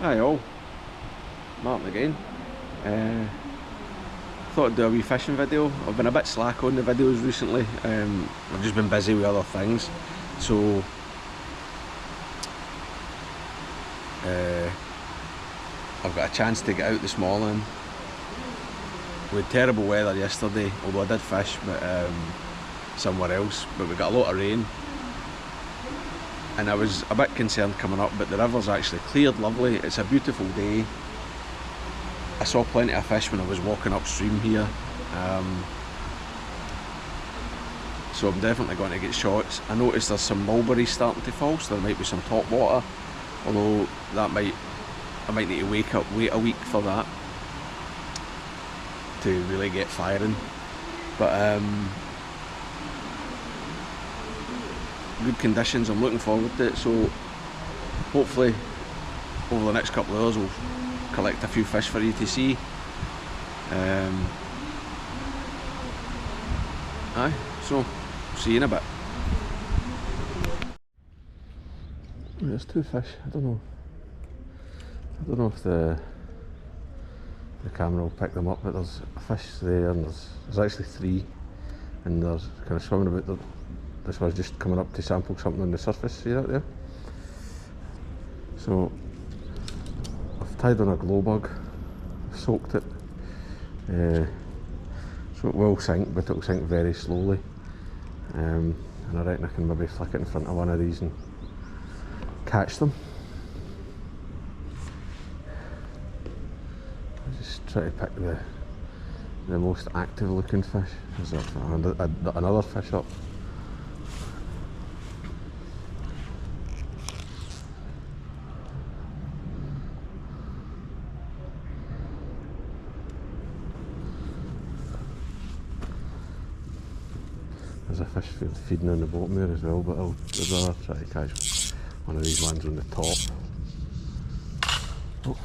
Hi all, Martin again. Thought I'd do a wee fishing video. I've been a bit slack on the videos recently. I've just been busy with other things. So I've got a chance to get out this morning. We had terrible weather yesterday, although I did fish, but somewhere else. But we got a lot of rain. And I was a bit concerned coming up, but the river's actually cleared lovely. It's a beautiful day. I saw plenty of fish when I was walking upstream here. So I'm definitely going to get shots. I noticed there's some mulberries starting to fall, so there might be some top water. Although I might need to wait a week for that to really get firing. But good conditions, I'm looking forward to it, so hopefully over the next couple of hours we'll collect a few fish for you to see. So see you in a bit. There's two fish. I don't know if the camera will pick them up, but there's a fish there, and there's actually three, and they're kind of swimming about. This was just coming up to sample something on the surface, see that there? So I've tied on a glow bug, soaked it, so it will sink, but it will sink very slowly, and I reckon I can maybe flick it in front of one of these and catch them. I just try to pick the most active looking fish. There's another fish up. There's a fish feeding on the bottom there as well, but I'd rather try to catch one of these ones on the top. Oh.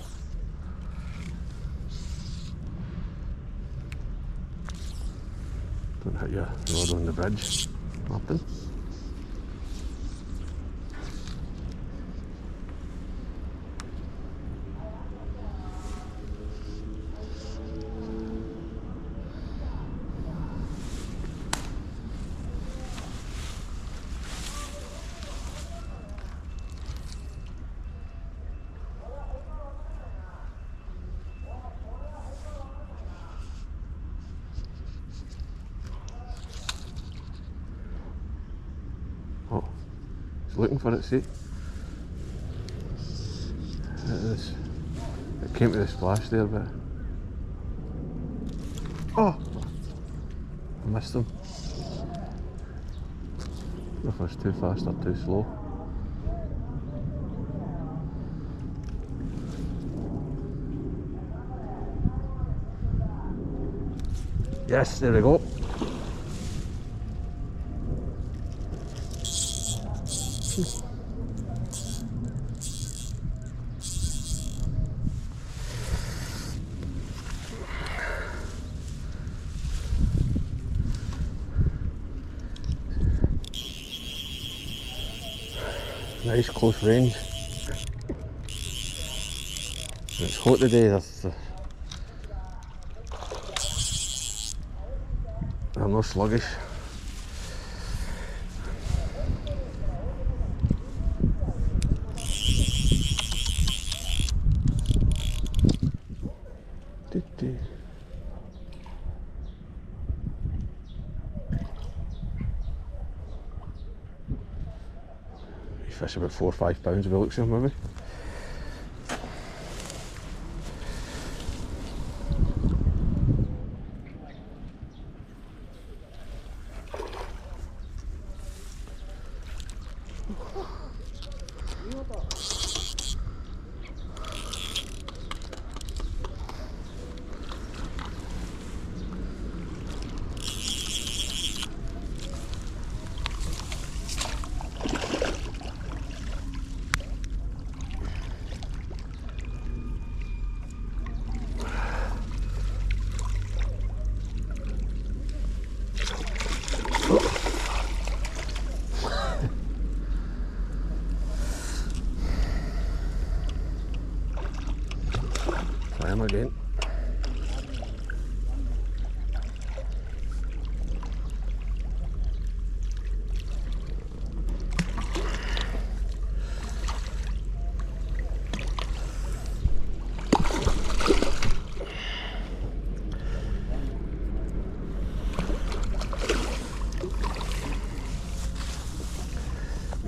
Don't hit your rod on the bridge, Martin. Oh, he's looking for it, see? It came to the splash there, but... Oh! I missed him. I don't know if I was too fast or too slow. Yes, there we go. Nice close range. It's hot today. I'm not sluggish. Fish about 4 or 5 pounds if it looks like maybe.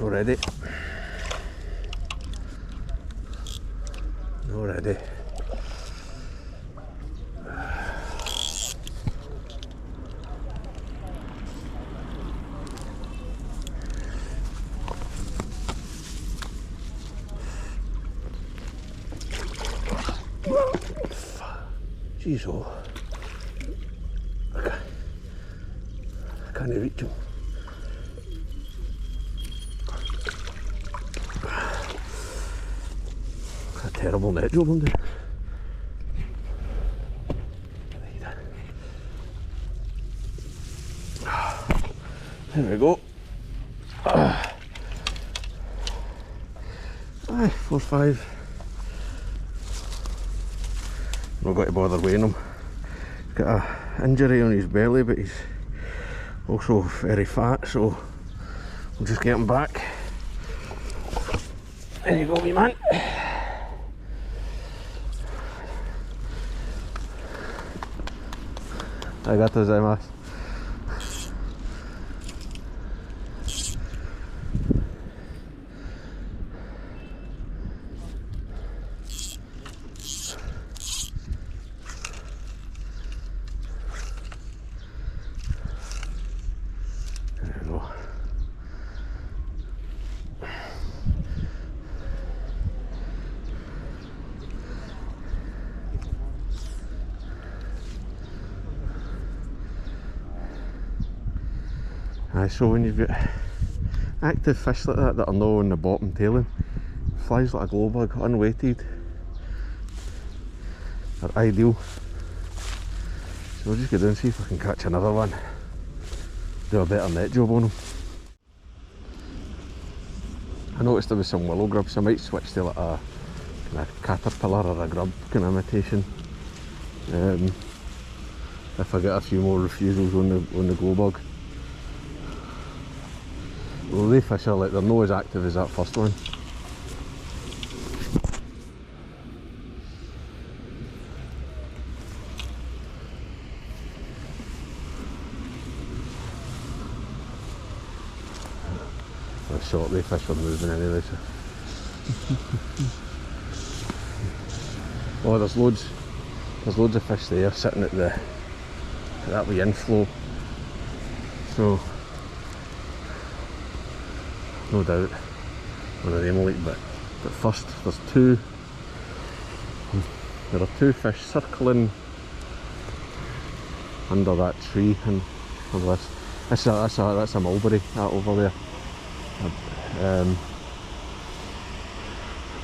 Already. Already. Jeez, oh. I can't reach him. A terrible net job on there. There we go. Aye, 4, 5. Not got to bother weighing him. He's got an injury on his belly, but he's also very fat, so we'll just get him back. There you go, wee man. Arigatou gozaimasu. So when you've got active fish like that are not on the bottom tailing, flies like a glow bug, unweighted, are ideal. So we'll just go down and see if I can catch another one, do a better net job on them. I noticed there was some willow grub, so I might switch to like a kind of caterpillar or a grub kind of imitation. If I get a few more refusals on the glow bug. Well, they fish are like, they're not as active as that first one. For a shot, they fish are moving anyway, so. Oh, there's loads of fish there sitting at that wee inflow. So no doubt one of them will eat, but first there are two fish circling under that tree and under this. That's a mulberry, that over there.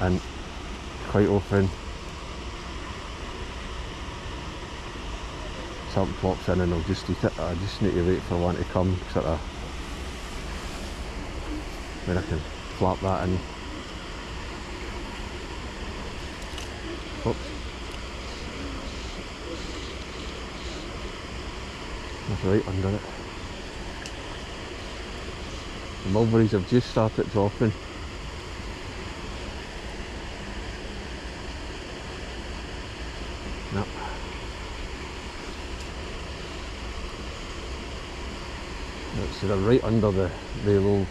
And quite often something plops in and I'll just eat it. I just need to wait for one to come, sort of, when I can flap that in. Oops. That's right under it. The mulberries have just started dropping. Yep. So they're right under the little.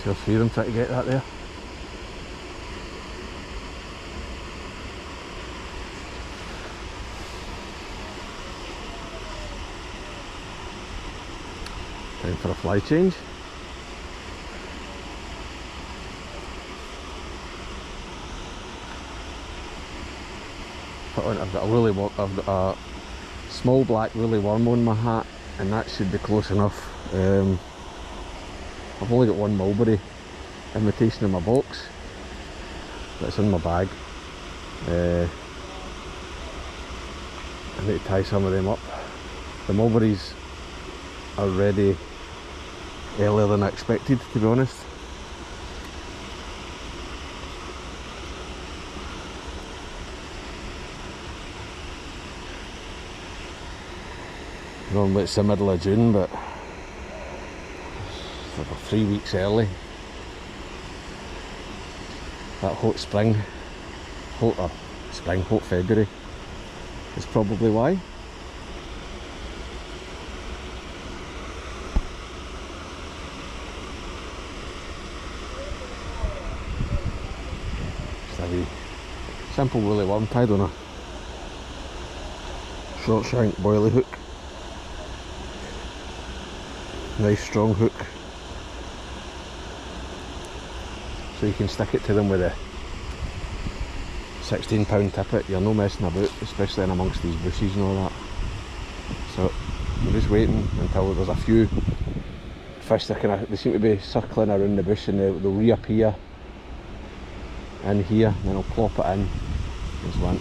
Two or three of them try to get that there. Time for a fly change. I've got a small black woolly worm on my hat, and that should be close enough. I've only got one mulberry imitation in my box, but it's in my bag. I need to tie some of them up. The mulberries are ready earlier than I expected, to be honest. Normally it's the middle of June, but we're 3 weeks early. That hot February is probably why. Just a wee simple woolly worm tied on a short shank boilie hook. Nice strong hook, so you can stick it to them with a 16-pound tippet. You're no messing about, especially in amongst these bushes and all that. So we're just waiting until there's a few fish that they seem to be circling around the bush, and they'll reappear in here, and then I'll plop it in. There's one.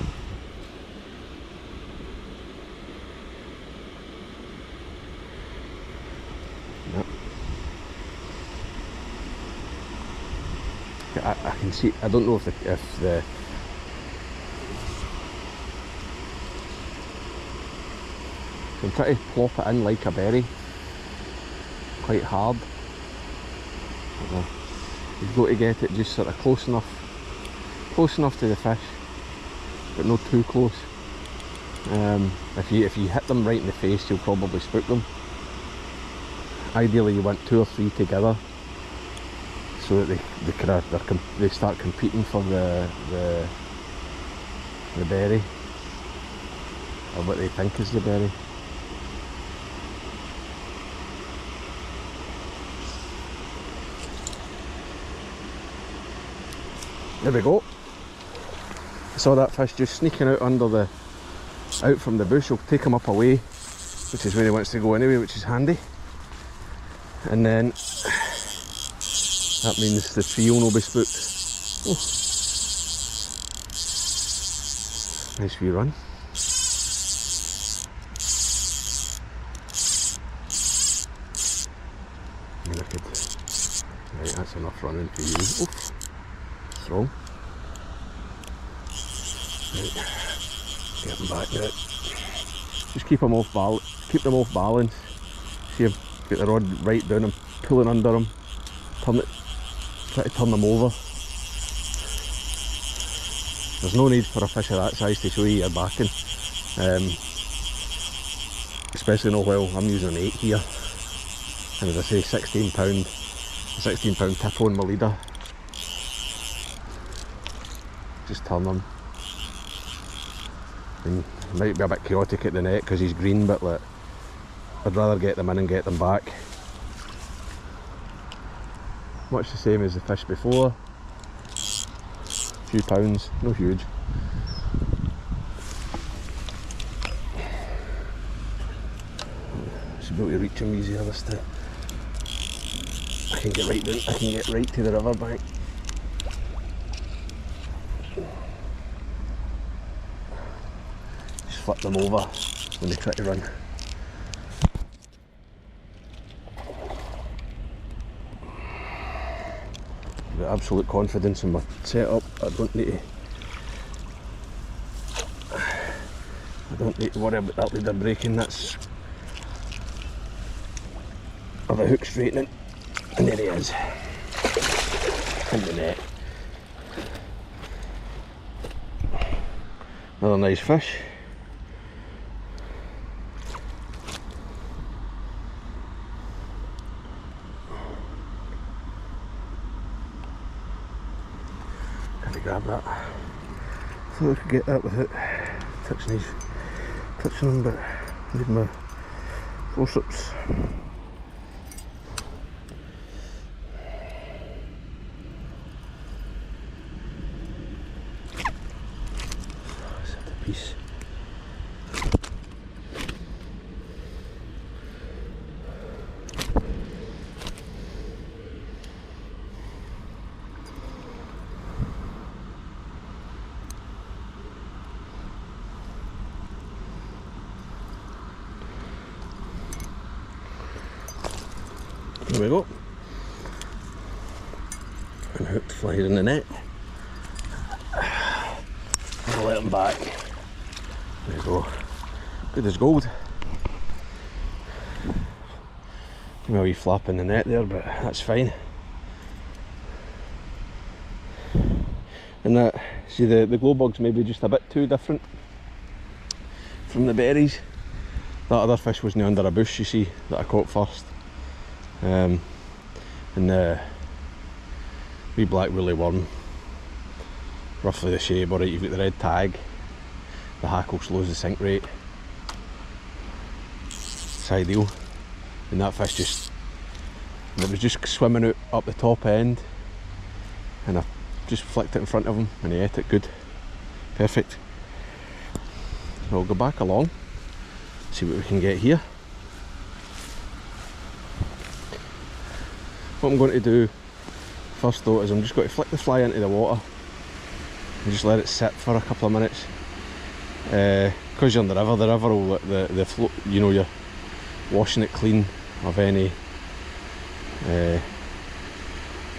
I can see. I don't know if the I'm trying to plop it in like a berry, quite hard. You've got to get it just sort of close enough to the fish, but not too close. If you hit them right in the face, you'll probably spook them. Ideally, you want 2 or 3 together, so that they start competing for the berry, or what they think is the berry. There we go. I saw that fish just sneaking out out from the bush. I'll take him up away, which is where he wants to go anyway, which is handy. And then that means the tree will not be spooked. Oh. Nice wee run. Right, that's enough running for you. Oof. Strong. Right. Get them back now. Just keep them off balance. See if get the rod right down and pulling under them. Try to turn them over. There's no need for a fish of that size to show you your backing. Especially not while I'm using an 8 here. And as I say, 16 pound tip on my leader. Just turn them. And it might be a bit chaotic at the net because he's green, but like, I'd rather get them in and get them back. Much the same as the fish before. A few pounds, no huge. Should be able to reach him easier this time. I can get right to the river bank. Just flip them over when they try to run. I've got absolute confidence in my setup. I don't need to worry about that leader breaking. That's of a hook straightening, and there he is in the net. Another nice fish. Can I grab that? Thought I could get that without touching them, but I need my forceps. Piece. There we go. And hooked flies in the net. I'll let them back. There you go. Good as gold. Maybe a wee flap in the net there, but that's fine. And that, see the glow bug's maybe just a bit too different. from the berries. That other fish wasn't under a bush, you see, that I caught first. And the wee black woolly worm, roughly the shape. Alright, you've got the red tag, the hackle slows the sink rate. It's ideal. And that fish it was just swimming up the top end, and I just flicked it in front of him and he ate it good. Perfect. So we'll go back along, see what we can get here. What I'm going to do first though is I'm just going to flick the fly into the water and just let it sit for a couple of minutes. Because you're in the river will the float, you know, you're washing it clean of any the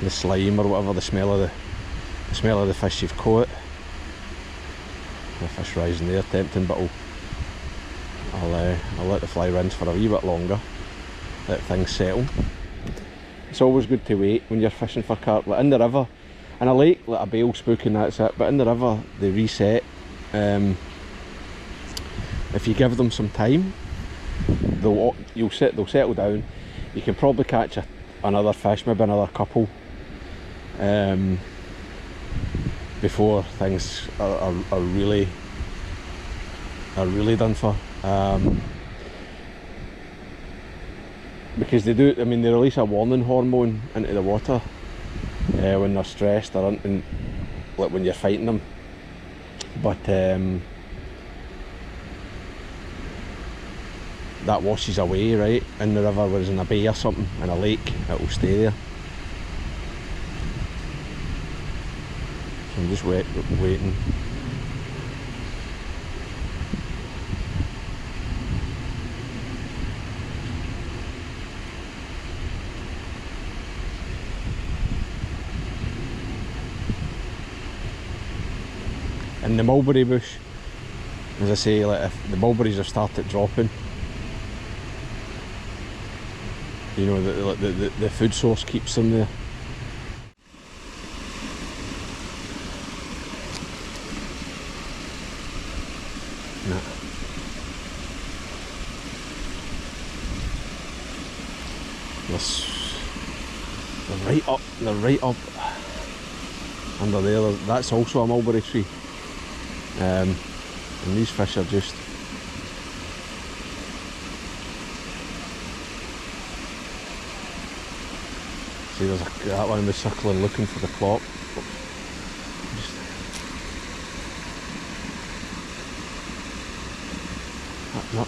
slime or whatever, the smell of the fish you've caught. The fish rising there, tempting, but I'll let the fly rinse for a wee bit longer, let things settle. It's always good to wait when you're fishing for carp. Like in the river, in a lake, like a bale spook and that's it, but in the river they reset. If you give them some time, they'll settle down. You can probably catch another fish, maybe another couple, before things are really done for. Because they do, I mean, they release a warning hormone into the water when they're stressed or like when you're fighting them. But that washes away, right, in the river, whereas in a bay or something, in a lake, it will stay there. So I'm just waiting. In the mulberry bush, as I say, like if the mulberries have started dropping, you know, the food source keeps them there. Nah. They're right up under there. That's also a mulberry tree. And these fish are just see, that one was circling looking for the plop. No.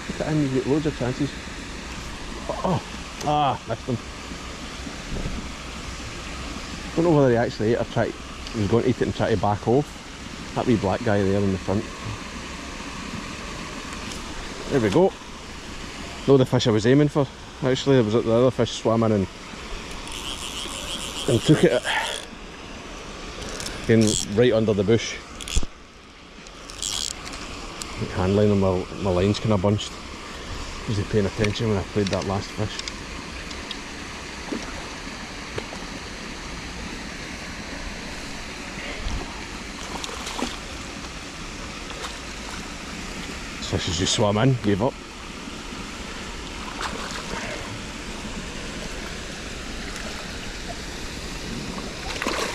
Put it in, you get loads of chances. Missed them. Don't know whether he actually ate or he was going to eat it and try to back off. That wee black guy there in the front. There we go. No, the fish I was aiming for. Actually, there was the other fish swam in and took it again right under the bush. Handling them, my line's kind of bunched. Wasn't paying attention when I played that last fish. This fish has just swam in, gave up.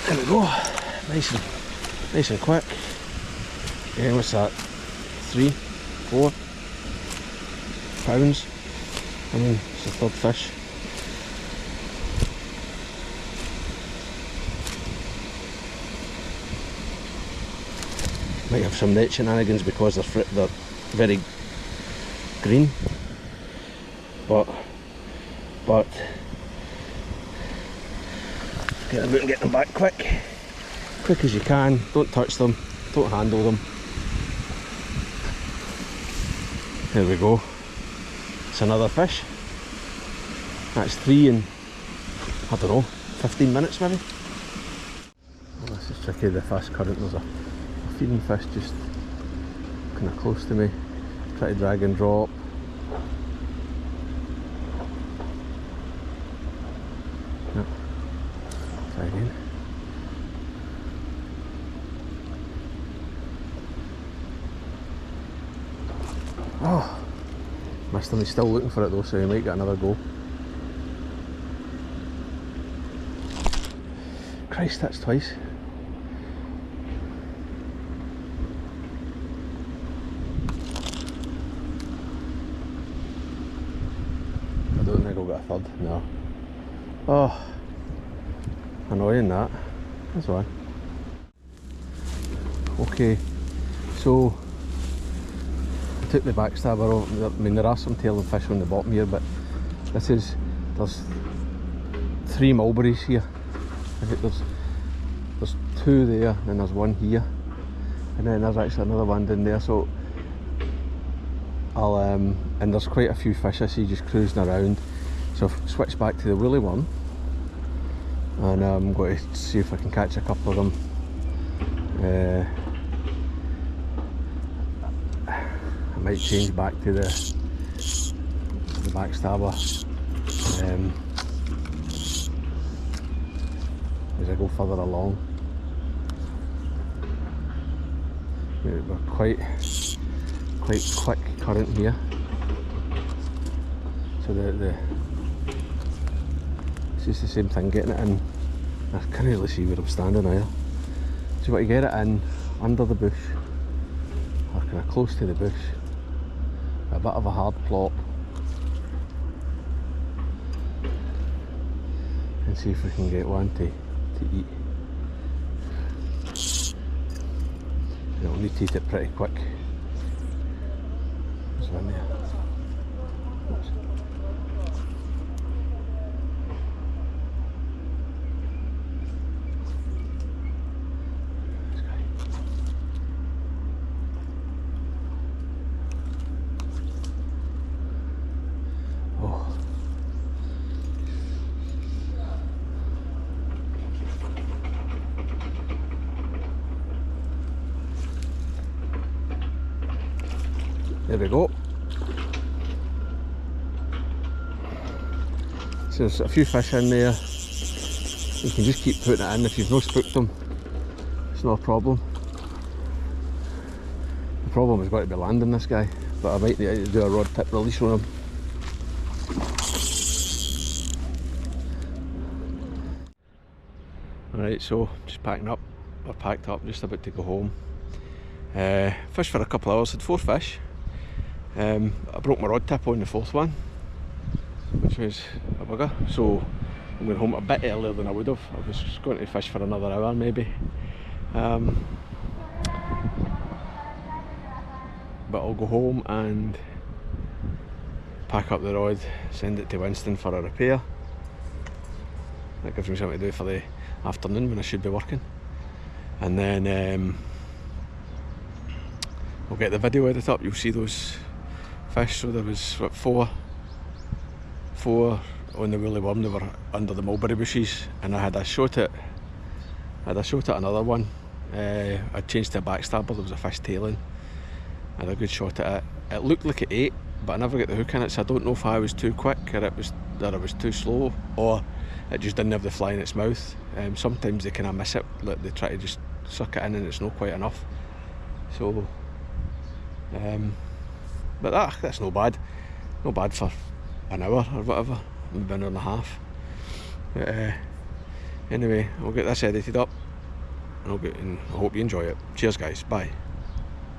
There we go, nice and quick. Yeah, what's that? 3, 4 pounds. I mean, it's the third fish. Might have some net shenanigans because they're very green, but get them out and get them back quick as you can. Don't touch them, don't handle them. There we go. It's another fish. That's 3 in, I don't know, 15 minutes maybe. Oh, this is tricky, the fast current. There's a feeding fish just kind of close to me. Try to drag and drop. Yep. Try again. past him, he's still looking for it though, so he might get another go. Christ, that's twice. I don't think I'll get a third, no. Oh, annoying that. That's one. Okay, so I took the backstabber off. I mean, there are some tailing fish on the bottom here, but there's 3 mulberries here. I think there's 2 there, and there's 1 here, and then there's actually another one down there. So I'll and there's quite a few fish I see just cruising around. So I've switched back to the woolly one, and I'm going to see if I can catch a couple of them. I might change back to the backstabber as I go further along. We're quite quick current here, so it's just the same thing getting it in. I can't really see where I'm standing either. So you want to get it in under the bush, or kind of close to the bush, a bit of a hard plop, and see if we can get one to eat. And we'll need to eat it pretty quick. There's one there. Oops. There we go. So there's a few fish in there. You can just keep putting it in. If you've not spooked them, it's not a problem. The problem has got to be landing this guy, but I might need to do a rod tip release on him. Alright, so just packing up. We're packed up, just about to go home. Fished for a couple of hours, had 4 fish. I broke my rod tip on the 4th one, which was a bugger, so I'm going home a bit earlier than I would have. I was going to fish for another hour maybe, but I'll go home and pack up the rod, send it to Winston for a repair. That gives me something to do for the afternoon when I should be working, and then we'll get the video edited up. You'll see those fish. So there was what, four on the woolly worm. They were under the mulberry bushes, and I had a shot at another one. I changed to a backstabber. There was a fish tailing. I had a good shot at it. It looked like it ate, but I never got the hook in it, so I don't know if I was too quick or I was too slow, or it just didn't have the fly in its mouth. Sometimes they kind of miss it, like they try to just suck it in and it's not quite enough. So but that's no bad for an hour or whatever, maybe an hour and a half. But anyway, I'll get this edited up, and I hope you enjoy it. Cheers guys, bye.